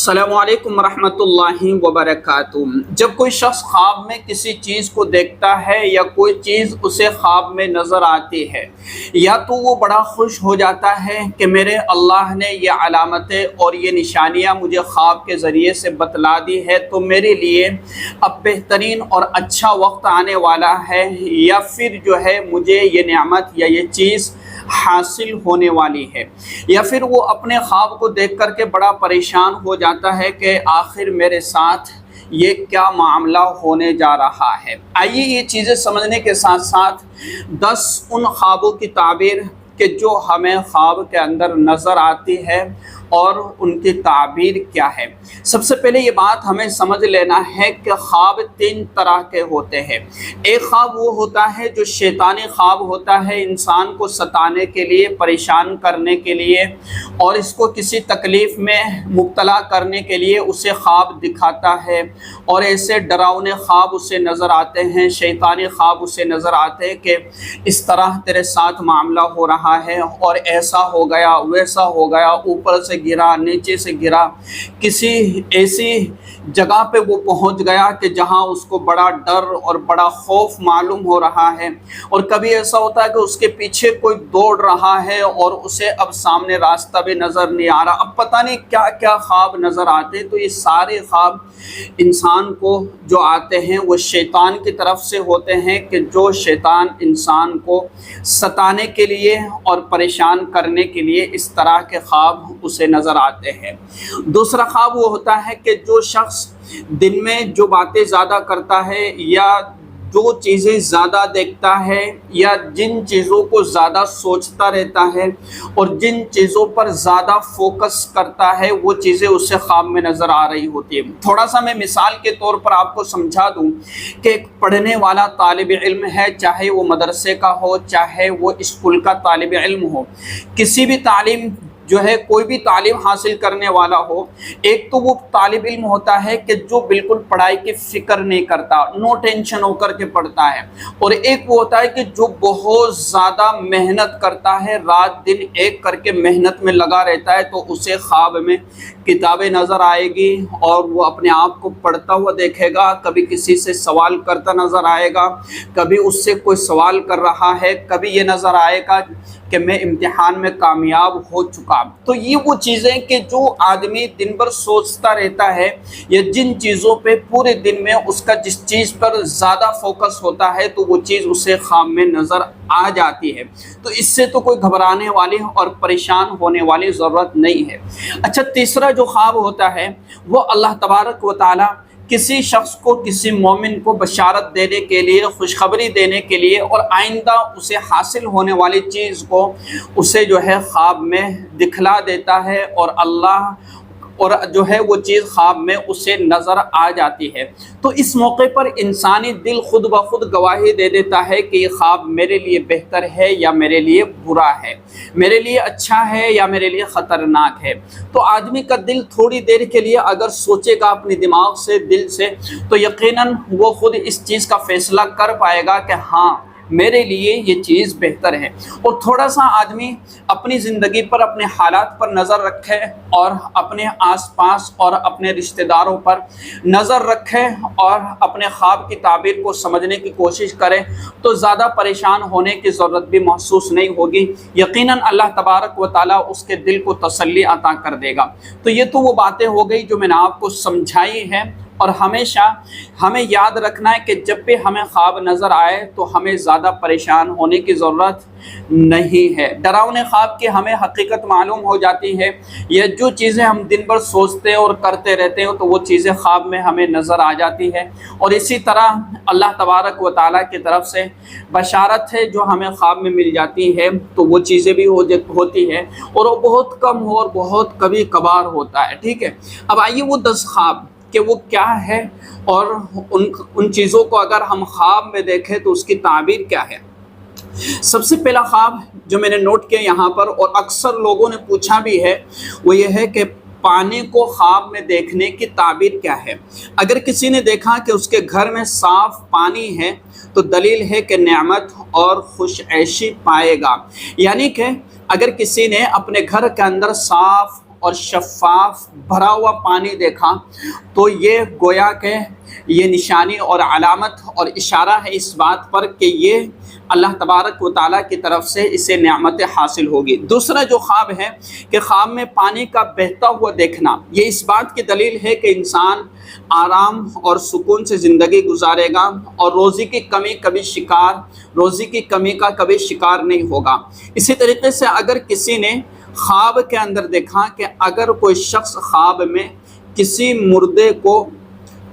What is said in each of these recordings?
अस्सलाम वालेकुम रहमतुल्लाहि व बरकातुहू। जब कोई शख्स ख्वाब में किसी चीज़ को देखता है या कोई चीज़ उसे ख्वाब में नज़र आती है, या तो वो बड़ा खुश हो जाता है कि मेरे अल्लाह ने ये अलामतें और ये निशानियाँ मुझे ख्वाब के ज़रिए से बतला दी है, तो मेरे लिए अब बेहतरीन और अच्छा वक्त आने वाला है, या फिर जो है मुझे ये नेमत या ये चीज़ हासिल होने वाली है। या फिर वो अपने ख्वाब को देख कर के बड़ा परेशान हो जाता है कि आखिर मेरे साथ ये क्या मामला होने जा रहा है। आइए ये चीज़ें समझने के साथ साथ 10 उन ख्वाबों की ताबीर कि जो हमें ख्वाब के अंदर नज़र आती है और उनकी ताबीर क्या है। सबसे पहले ये बात हमें समझ लेना है कि ख्वाब 3 तरह के होते हैं। एक ख्वाब वो होता है जो शैतानी ख्वाब होता है, इंसान को सताने के लिए, परेशान करने के लिए और इसको किसी तकलीफ़ में मुब्तला करने के लिए उसे ख्वाब दिखाता है, और ऐसे डरावने ख्वाब उसे नज़र आते हैं, शैतानी ख्वाब उसे नज़र आते हैं कि इस तरह तेरे साथ मामला हो रहा है और ऐसा हो गया, वैसा हो गया, ऊपर से गिरा, नीचे से गिरा, किसी ऐसी जगह पे वो पहुंच गया कि जहां उसको बड़ा डर और बड़ा खौफ मालूम हो रहा है। और कभी ऐसा होता है कि उसके पीछे कोई दौड़ रहा है और उसे अब सामने रास्ता भी नज़र नहीं आ रहा। अब पता नहीं क्या क्या ख्वाब नज़र आते हैं। तो ये सारे ख्वाब इंसान को जो आते हैं वो शैतान की तरफ से होते हैं, कि जो शैतान इंसान को सताने के लिए और परेशान करने के लिए इस तरह के ख्वाब उसे नज़र आते हैं। दूसरा ख्वाब वो होता है कि जो शख्स दिन में जो बातें ज़्यादा करता है, या जो चीज़ें ज़्यादा देखता है, या जिन चीज़ों को ज़्यादा सोचता रहता है और जिन चीज़ों पर ज़्यादा फोकस करता है, वो चीज़ें उससे ख्वाब में नज़र आ रही होती है। थोड़ा सा मैं मिसाल के तौर पर आपको समझा दूँ कि एक पढ़ने वाला तालिब इल्म है, चाहे वो मदरसे का हो, चाहे वो स्कूल का तालिब इल्म हो, किसी भी तालीम जो है, कोई भी तालीम हासिल करने वाला हो, एक तो वो तालिब इल्म होता है कि जो बिल्कुल पढ़ाई की फ़िक्र नहीं करता, नो टेंशन होकर के पढ़ता है, और एक वो होता है कि जो बहुत ज़्यादा मेहनत करता है, रात दिन एक करके मेहनत में लगा रहता है। तो उसे ख्वाब में किताबें नज़र आएगी और वो अपने आप को पढ़ता हुआ देखेगा, कभी किसी से सवाल करता नज़र आएगा, कभी उससे कोई सवाल कर रहा है, कभी ये नज़र आएगा कि मैं इम्तिहान में कामयाब हो चुका। तो ये वो चीज़ें कि जो आदमी दिन भर सोचता रहता है, या जिन चीज़ों पे पूरे दिन में उसका जिस चीज़ पर ज़्यादा फोकस होता है, तो वो चीज़ उसे ख्वाब में नज़र आ जाती है। तो इससे तो कोई घबराने वाली और परेशान होने वाली ज़रूरत नहीं है। अच्छा, तीसरा जो ख्वाब होता है वो अल्लाह तबारक व तआला किसी शख्स को, किसी मोमिन को बशारत देने के लिए, खुशखबरी देने के लिए, और आइंदा उसे हासिल होने वाली चीज़ को उसे जो है ख्वाब में दिखला देता है, और अल्लाह और जो है वो चीज़ ख्वाब में उसे नज़र आ जाती है। तो इस मौके पर इंसानी दिल खुद ब खुद गवाही दे देता है कि ये ख्वाब मेरे लिए बेहतर है या मेरे लिए बुरा है, मेरे लिए अच्छा है या मेरे लिए ख़तरनाक है। तो आदमी का दिल थोड़ी देर के लिए अगर सोचेगा अपने दिमाग से, दिल से, तो यकीनन वो खुद इस चीज़ का फ़ैसला कर पाएगा कि हाँ, मेरे लिए ये चीज़ बेहतर है। और थोड़ा सा आदमी अपनी ज़िंदगी पर, अपने हालात पर नज़र रखे, और अपने आसपास और अपने रिश्तेदारों पर नज़र रखे, और अपने ख्वाब की ताबीर को समझने की कोशिश करे, तो ज़्यादा परेशान होने की ज़रूरत भी महसूस नहीं होगी। यकीनन अल्लाह तबारक व तआला उसके दिल को तसल्ली अता कर देगा। तो ये तो वो बातें हो गई जो मैंने आपको समझाई है। और हमेशा हमें याद रखना है कि जब भी हमें ख्वाब नज़र आए तो हमें ज़्यादा परेशान होने की ज़रूरत नहीं है। डरावने ख्वाब की हमें हकीकत मालूम हो जाती है, या जो चीज़ें हम दिन भर सोचते और करते रहते हैं तो वो चीज़ें ख्वाब में हमें नज़र आ जाती है। और इसी तरह अल्लाह तबारक व तआला की तरफ से बशारत है जो हमें ख्वाब में मिल जाती है, तो वो चीज़ें भी होती है, और वो बहुत कम हो और बहुत कभी कभार होता है। ठीक है, अब आइए वो 10 ख्वाब कि वो क्या है, और उन चीज़ों को अगर हम ख्वाब में देखें तो उसकी ताबीर क्या है। सबसे पहला ख्वाब जो मैंने नोट किया यहाँ पर, और अक्सर लोगों ने पूछा भी है, वो ये है कि पानी को ख्वाब में देखने की ताबीर क्या है। अगर किसी ने देखा कि उसके घर में साफ़ पानी है, तो दलील है कि नेमत और खुश ऐशी पाएगा। यानी कि अगर किसी ने अपने घर के अंदर साफ़ اور شفاف بھرا ہوا پانی دیکھا تو یہ گویا کہ یہ نشانی اور علامت اور اشارہ ہے اس بات پر کہ یہ اللہ تبارک و تعالیٰ کی طرف سے اسے نعمت حاصل ہوگی۔ دوسرا جو خواب ہے کہ خواب میں پانی کا بہتا ہوا دیکھنا، یہ اس بات کی دلیل ہے کہ انسان آرام اور سکون سے زندگی گزارے گا اور روزی کی کمی کا کبھی شکار نہیں ہوگا۔ اسی طریقے سے اگر کسی نے خواب کے اندر دیکھا کہ اگر کوئی شخص خواب میں کسی مردے کو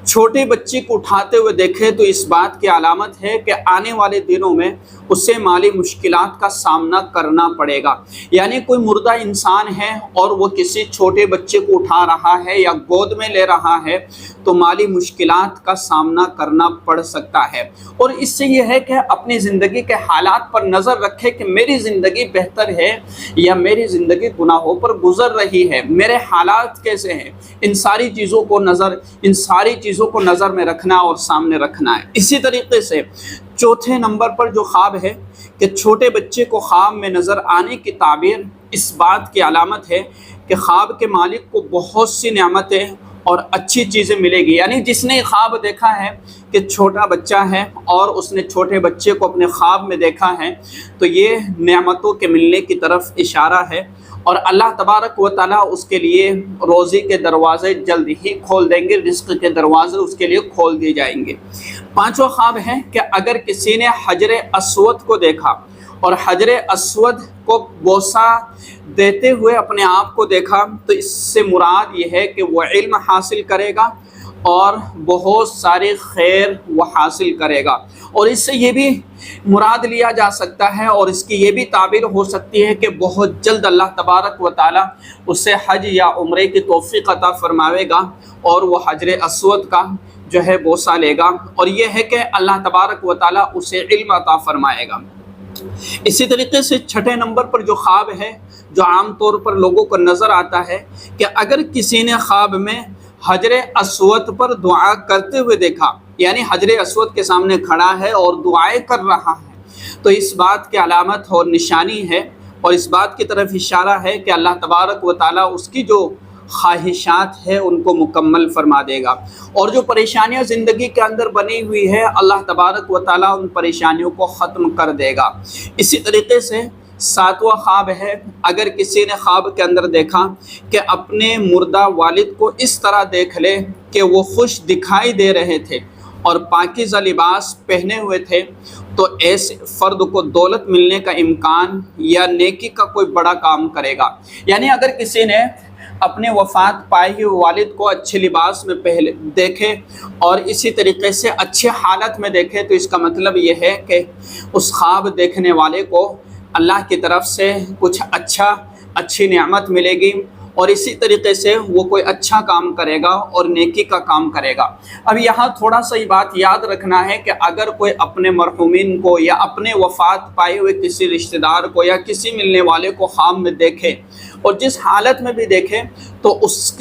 چھوٹے بچے کو اٹھاتے ہوئے دیکھے تو اس بات کی علامت ہے کہ آنے والے دنوں میں اسے مالی مشکلات کا سامنا کرنا پڑے گا۔ یعنی کوئی مردہ انسان ہے اور وہ کسی چھوٹے بچے کو اٹھا رہا ہے یا گود میں لے رہا ہے تو مالی مشکلات کا سامنا کرنا پڑ سکتا ہے۔ اور اس سے یہ ہے کہ اپنی زندگی کے حالات پر نظر رکھے کہ میری زندگی بہتر ہے یا میری زندگی گناہوں پر گزر رہی ہے، میرے حالات کیسے ہیں، ان ساری چیزوں کو نظر میں رکھنا اور سامنے رکھنا ہے۔ اسی طریقے سے چوتھے نمبر پر جو خواب ہے کہ چھوٹے بچے کو خواب میں نظر آنے کی تعبیر اس بات کی علامت ہے کہ خواب کے مالک کو بہت سی نعمتیں اور اچھی چیزیں ملے گی۔ یعنی جس نے خواب دیکھا ہے کہ چھوٹا بچہ ہے اور اس نے چھوٹے بچے کو اپنے خواب میں دیکھا ہے تو یہ نعمتوں کے ملنے کی طرف اشارہ ہے اور اللہ تبارک و تعالیٰ اس کے لیے روزی کے دروازے جلد ہی کھول دیں گے، رزق کے دروازے اس کے لیے کھول دیے جائیں گے۔ پانچواں خواب ہے کہ اگر کسی نے حجر اسود کو دیکھا اور حجر اسود کو بوسہ دیتے ہوئے اپنے آپ کو دیکھا تو اس سے مراد یہ ہے کہ وہ علم حاصل کرے گا اور بہت سارے خیر وہ حاصل کرے گا۔ اور اس سے یہ بھی مراد لیا جا سکتا ہے اور اس کی یہ بھی تعبیر ہو سکتی ہے کہ بہت جلد اللہ تبارک و تعالیٰ اسے حج یا عمرے کی توفیق عطا فرماوے گا اور وہ حجر اسود کا جو ہے بوسہ لے گا، اور یہ ہے کہ اللہ تبارک و تعالیٰ اسے علم عطا فرمائے گا۔ اسی طریقے سے چھٹے نمبر پر جو خواب ہے جو عام طور پر لوگوں کو نظر آتا ہے کہ اگر کسی نے خواب میں حجر اسود پر دعا کرتے ہوئے دیکھا، یعنی حجر اسود کے سامنے کھڑا ہے اور دعائیں کر رہا ہے تو اس بات کی علامت اور نشانی ہے اور اس بات کی طرف اشارہ ہے کہ اللہ تبارک و تعالیٰ اس کی جو خواہشات ہے ان کو مکمل فرما دے گا، اور جو پریشانیاں زندگی کے اندر بنی ہوئی ہے اللہ تبارک و تعالیٰ ان پریشانیوں کو ختم کر دے گا۔ اسی طریقے سے ساتواں خواب ہے اگر کسی نے خواب کے اندر دیکھا کہ اپنے مردہ والد کو اس طرح دیکھ لے کہ وہ خوش دکھائی دے رہے تھے اور پاکیزہ لباس پہنے ہوئے تھے تو ایسے فرد کو دولت ملنے کا امکان یا نیکی کا کوئی بڑا کام کرے گا۔ یعنی اگر کسی نے اپنے وفات پائے ہوئے والد کو اچھے لباس میں دیکھے اور اسی طریقے سے اچھے حالت میں دیکھے تو اس کا مطلب یہ ہے کہ اس خواب دیکھنے والے کو اللہ کی طرف سے کچھ اچھی نعمت ملے گی اور اسی طریقے سے وہ کوئی اچھا کام کرے گا اور نیکی کا کام کرے گا۔ اب یہاں تھوڑا سا یہ بات یاد رکھنا ہے کہ اگر کوئی اپنے مرحومین کو یا اپنے وفات پائے ہوئے کسی رشتہ دار کو یا کسی ملنے والے کو خواب میں دیکھے اور جس حالت میں بھی دیکھے تو اس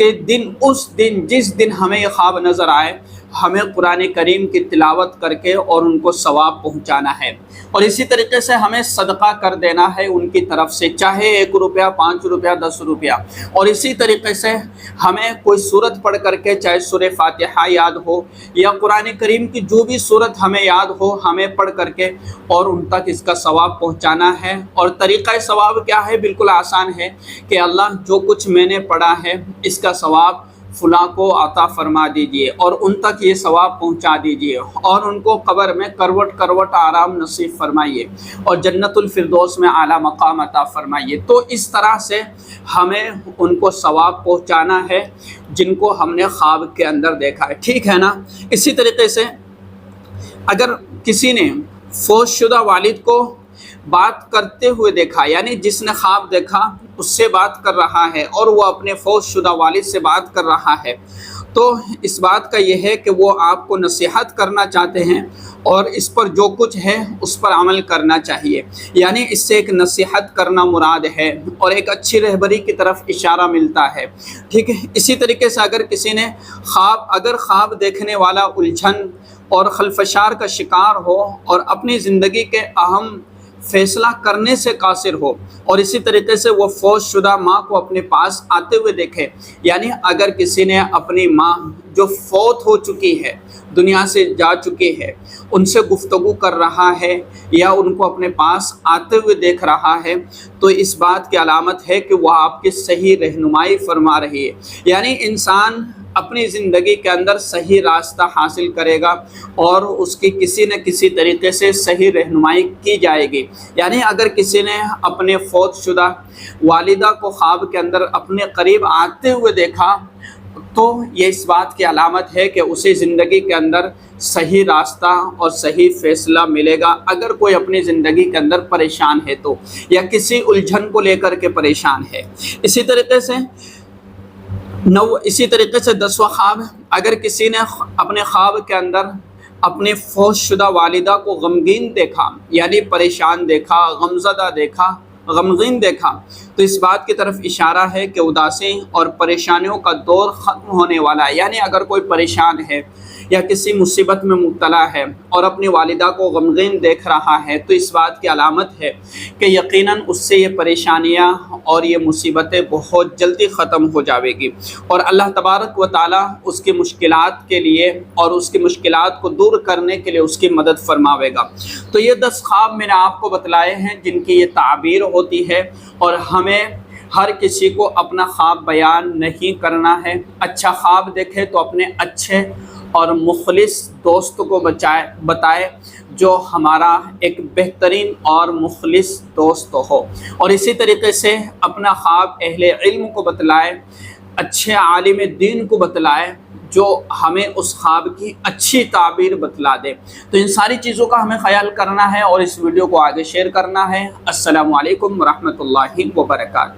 دن جس دن ہمیں یہ خواب نظر آئے ہمیں قرآن کریم کی تلاوت کر کے اور ان کو ثواب پہنچانا ہے، اور اسی طریقے سے ہمیں صدقہ کر دینا ہے ان کی طرف سے، چاہے 1 روپیہ 5 روپیہ 10 روپیہ، اور اسی طریقے سے ہمیں کوئی سورت پڑھ کر کے چاہے سورہ فاتحہ یاد ہو یا قرآن کریم کی جو بھی سورت ہمیں یاد ہو ہمیں پڑھ کر کے اور ان تک اس کا ثواب پہنچانا ہے۔ اور طریقہ ثواب کیا ہے؟ بالکل آسان ہے کہ اللہ جو کچھ میں نے پڑھا ہے اس کا ثواب فلاں کو عطا فرما دیجئے اور ان تک یہ ثواب پہنچا دیجئے اور ان کو قبر میں کروٹ آرام نصیب فرمائیے اور جنت الفردوس میں اعلیٰ مقام عطا فرمائیے۔ تو اس طرح سے ہمیں ان کو ثواب پہنچانا ہے جن کو ہم نے خواب کے اندر دیکھا ہے، ٹھیک ہے نا۔ اسی طریقے سے اگر کسی نے فوت شدہ والد کو بات کرتے ہوئے دیکھا، یعنی جس نے خواب دیکھا اس سے بات کر رہا ہے اور وہ اپنے فوت شدہ والد سے بات کر رہا ہے تو اس بات کا یہ ہے کہ وہ آپ کو نصیحت کرنا چاہتے ہیں اور اس پر جو کچھ ہے اس پر عمل کرنا چاہیے، یعنی اس سے ایک نصیحت کرنا مراد ہے اور ایک اچھی رہبری کی طرف اشارہ ملتا ہے، ٹھیک ہے۔ اسی طریقے سے اگر کسی نے خواب دیکھنے والا الجھن اور خلفشار کا شکار ہو اور اپنی زندگی کے اہم फैसला करने से कासिर हो, और इसी तरीके से वो फौत शुदा माँ को अपने पास आते हुए देखे। यानी अगर किसी ने अपनी माँ जो फौत हो चुकी है, दुनिया से जा चुकी है, उनसे गुफ्तगू कर रहा है या उनको अपने पास आते हुए देख रहा है, तो इस बात की अलामत है कि वह आपकी सही रहनुमाई फरमा रही है। यानी इंसान अपनी ज़िंदगी के अंदर सही रास्ता हासिल करेगा और उसकी किसी न किसी तरीके से सही रहनुमाई की जाएगी। यानी अगर किसी ने अपने फौत शुदा वालिदा को ख्वाब के अंदर अपने करीब आते हुए देखा, तो ये इस बात की अलामत है कि उसे ज़िंदगी के अंदर सही रास्ता और सही फ़ैसला मिलेगा। अगर कोई अपनी ज़िंदगी के अंदर परेशान है तो, या किसी उलझन को लेकर के परेशान है। इसी तरीके से 10वां ख्वाब, अगर किसी ने अपने ख्वाब के अंदर अपने फौत शुदा वालिदा को गमगीन देखा, यानी परेशान देखा, गमज़दा देखा, गमगीन देखा, तो इस बात की तरफ इशारा है कि उदासी और परेशानियों का दौर ख़त्म होने वाला है। यानी अगर कोई परेशान है या किसी मुसीबत में मुब्तला है और अपनी वालिदा को गमगीन देख रहा है, तो इस बात की अलामत है कि यकीनन उससे ये परेशानियाँ और ये मुसीबतें बहुत जल्दी ख़त्म हो जाएगी और अल्लाह तबारक व ताला उसकी मुश्किलात के लिए और उसकी मुश्किलात को दूर करने के लिए उसकी मदद फरमावेगा। तो ये 10 ख्वाब मैंने आपको बतलाए हैं जिनकी ये ताबीर होती है, और हमें हर किसी को अपना ख्वाब बयान नहीं करना है। अच्छा ख्वाब देखे तो अपने अच्छे और मुखलिस दोस्त को बताए जो हमारा एक बेहतरीन और मुखलिस दोस्त हो, और इसी तरीके से अपना ख्वाब अहले इल्म को बतलाए, अच्छे आलिम दीन को बतलाए जो हमें उस ख्वाब की अच्छी ताबीर बतला दे। तो इन सारी चीज़ों का हमें ख्याल करना है और इस वीडियो को आगे शेयर करना है। अस्सलामु अलैकुम व रहमतुल्लाहि व बरकातुहू।